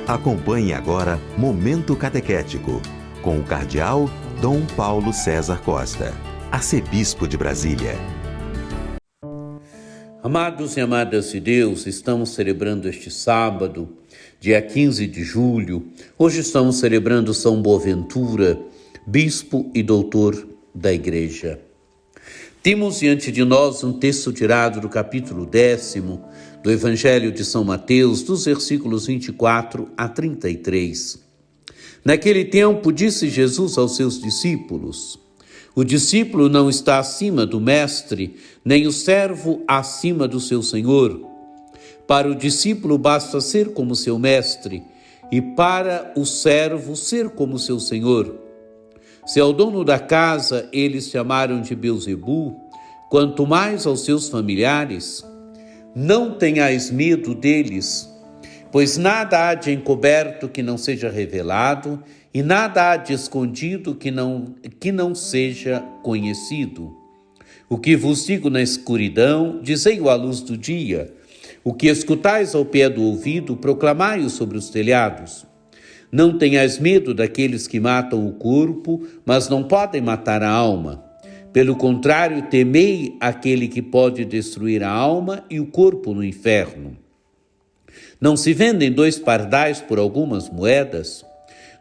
Acompanhe agora Momento Catequético, com o Cardeal Dom Paulo César Costa, arcebispo de Brasília. Amados e amadas de Deus, estamos celebrando este sábado, dia 15 de julho. Hoje estamos celebrando São Boaventura, bispo e doutor da Igreja. Temos diante de nós um texto tirado do capítulo 10º do Evangelho de São Mateus, dos versículos 24 a 33. Naquele tempo disse Jesus aos seus discípulos: o discípulo não está acima do mestre, nem o servo acima do seu senhor. Para o discípulo basta ser como seu mestre, e para o servo ser como seu senhor. Se ao dono da casa eles chamaram de Beelzebu, quanto mais aos seus familiares, não tenhais medo deles, pois nada há de encoberto que não seja revelado, e nada há de escondido que não seja conhecido. O que vos digo na escuridão, dizei-o à luz do dia. O que escutais ao pé do ouvido, proclamai-o sobre os telhados. Não tenhais medo daqueles que matam o corpo, mas não podem matar a alma. Pelo contrário, temei aquele que pode destruir a alma e o corpo no inferno. Não se vendem 2 pardais por algumas moedas?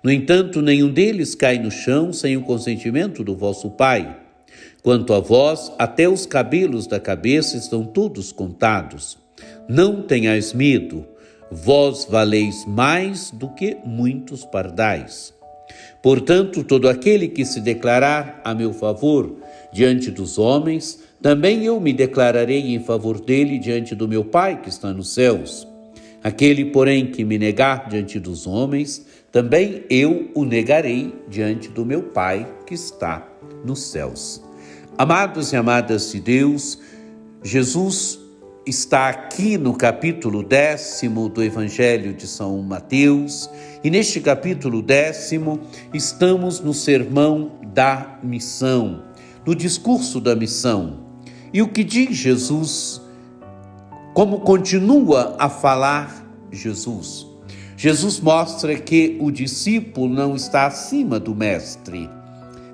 No entanto, nenhum deles cai no chão sem o consentimento do vosso Pai. Quanto a vós, até os cabelos da cabeça estão todos contados. Não tenhais medo. Vós valeis mais do que muitos pardais. Portanto, todo aquele que se declarar a meu favor diante dos homens, também eu me declararei em favor dele diante do meu Pai que está nos céus. Aquele, porém, que me negar diante dos homens, também eu o negarei diante do meu Pai que está nos céus. Amados e amadas de Deus, Jesus está aqui no capítulo 10º do Evangelho de São Mateus, e neste capítulo 10º estamos no sermão da missão, no discurso da missão. E o que diz Jesus, como continua a falar Jesus? Jesus mostra que o discípulo não está acima do mestre,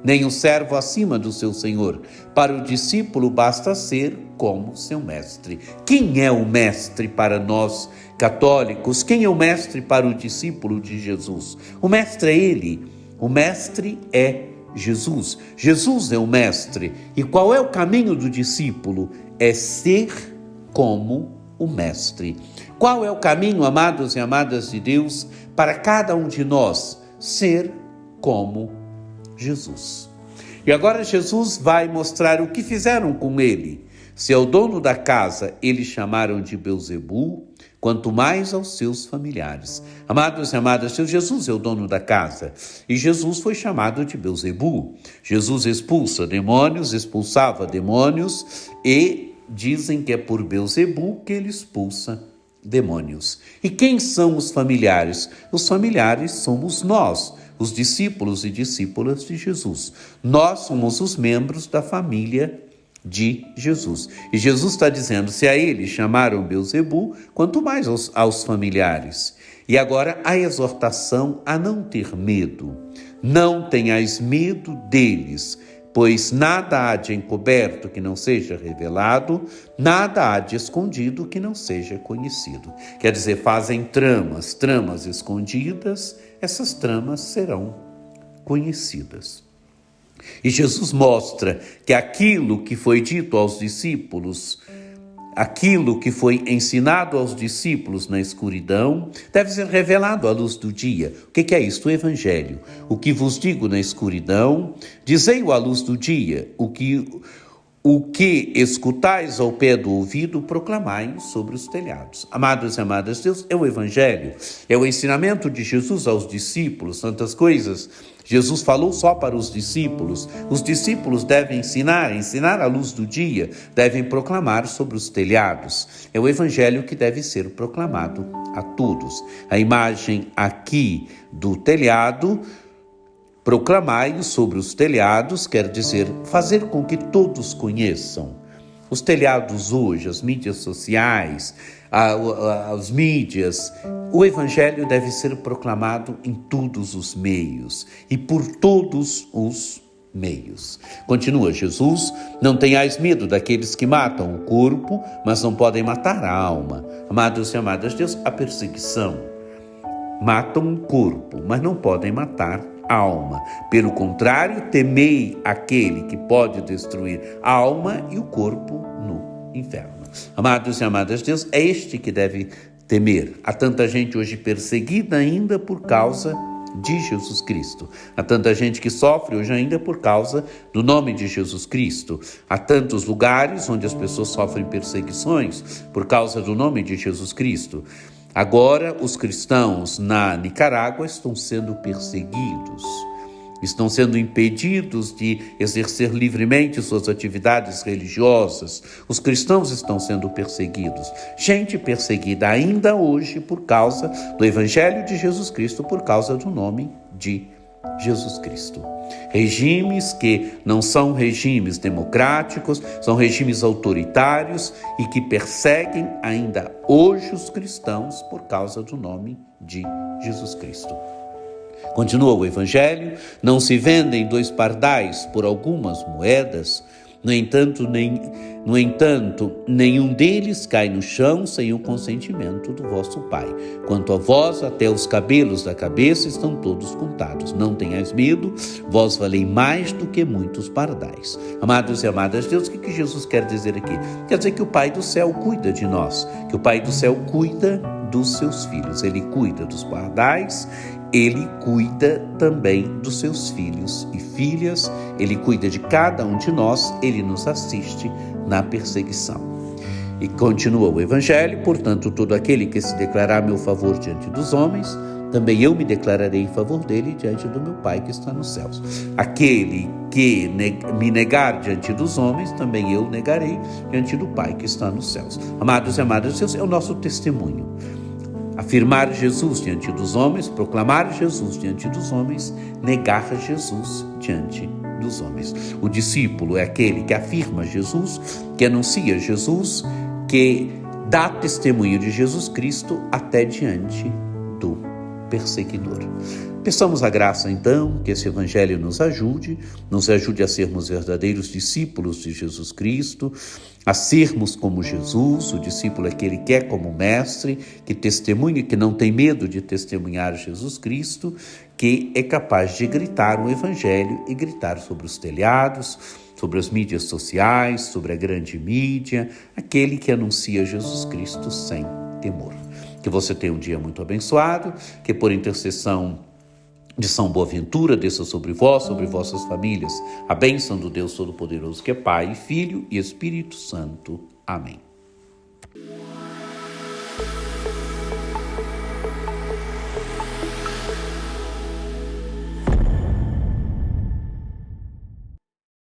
nem o servo acima do seu senhor. Para o discípulo basta ser como seu mestre. Quem é o mestre para nós católicos? Quem é o mestre para o discípulo de Jesus? O mestre é ele. O mestre é Jesus. Jesus é o mestre. E qual é o caminho do discípulo? É ser como o mestre. Qual é o caminho, amados e amadas de Deus, para cada um de nós? Ser como Jesus. E agora Jesus vai mostrar o que fizeram com ele. Se ao dono da casa eles chamaram de Beelzebu, quanto mais aos seus familiares. Amados e amadas, Jesus é o dono da casa. E Jesus foi chamado de Beelzebu. Jesus expulsa demônios, expulsava demônios, e dizem que é por Beelzebu que ele expulsa demônios. E quem são os familiares? Os familiares somos nós, os discípulos e discípulas de Jesus. Nós somos os membros da família de Jesus. E Jesus está dizendo, se a ele chamaram Beelzebu, quanto mais aos familiares. E agora a exortação a não ter medo. Não tenhais medo deles, pois nada há de encoberto que não seja revelado, nada há de escondido que não seja conhecido. Quer dizer, fazem tramas escondidas, essas tramas serão conhecidas. E Jesus mostra que aquilo que foi dito aos discípulos, aquilo que foi ensinado aos discípulos na escuridão, deve ser revelado à luz do dia. O que é isto? O Evangelho. O que vos digo na escuridão, dizei-o à luz do dia. O que escutais ao pé do ouvido, proclamai sobre os telhados. Amados e amadas, Deus é o Evangelho, é o ensinamento de Jesus aos discípulos. Tantas coisas Jesus falou só para os discípulos. Os discípulos devem ensinar à luz do dia, devem proclamar sobre os telhados. É o Evangelho que deve ser proclamado a todos. A imagem aqui do telhado, proclamai sobre os telhados, quer dizer, fazer com que todos conheçam. Os telhados hoje, as mídias sociais, as mídias, o Evangelho deve ser proclamado em todos os meios e por todos os meios. Continua Jesus: não tenhais medo daqueles que matam o corpo, mas não podem matar a alma. Amados e amadas de Deus, a perseguição. Matam o corpo, mas não podem matar a alma. Pelo contrário, temei aquele que pode destruir a alma e o corpo no inferno. Amados e amadas de Deus, é este que deve temer. Há tanta gente hoje perseguida ainda por causa de Jesus Cristo. Há tanta gente que sofre hoje ainda por causa do nome de Jesus Cristo. Há tantos lugares onde as pessoas sofrem perseguições por causa do nome de Jesus Cristo. Agora, os cristãos na Nicarágua estão sendo perseguidos, estão sendo impedidos de exercer livremente suas atividades religiosas. Os cristãos estão sendo perseguidos. Gente perseguida ainda hoje por causa do Evangelho de Jesus Cristo, por causa do nome de Jesus Cristo. Regimes que não são regimes democráticos, são regimes autoritários e que perseguem ainda hoje os cristãos por causa do nome de Jesus Cristo. Continua o Evangelho: não se vendem 2 pardais por algumas moedas. No entanto, nenhum deles cai no chão sem o consentimento do vosso Pai. Quanto a vós, até os cabelos da cabeça estão todos contados. Não tenhais medo, vós valei mais do que muitos pardais. Amados e amadas de Deus, o que Jesus quer dizer aqui? Quer dizer que o Pai do céu cuida de nós, que o Pai do céu cuida dos seus filhos. Ele cuida dos pardais, ele cuida também dos seus filhos e filhas, ele cuida de cada um de nós, ele nos assiste na perseguição. E continua o Evangelho: portanto, todo aquele que se declarar a meu favor diante dos homens, também eu me declararei em favor dele diante do meu Pai que está nos céus. Aquele que me negar diante dos homens, também eu negarei diante do Pai que está nos céus. Amados e amadas de Deus, é o nosso testemunho. Afirmar Jesus diante dos homens, proclamar Jesus diante dos homens, negar Jesus diante dos homens. O discípulo é aquele que afirma Jesus, que anuncia Jesus, que dá testemunho de Jesus Cristo até diante do perseguidor. Peçamos a graça, então, que esse Evangelho nos ajude a sermos verdadeiros discípulos de Jesus Cristo, a sermos como Jesus. O discípulo é aquele que é como mestre, que testemunha, que não tem medo de testemunhar Jesus Cristo, que é capaz de gritar o Evangelho e gritar sobre os telhados, sobre as mídias sociais, sobre a grande mídia, aquele que anuncia Jesus Cristo sem temor. Que você tenha um dia muito abençoado, que por intercessão de São Boaventura desça sobre vós, sobre vossas famílias, a bênção do Deus Todo-Poderoso, que é Pai, Filho e Espírito Santo. Amém.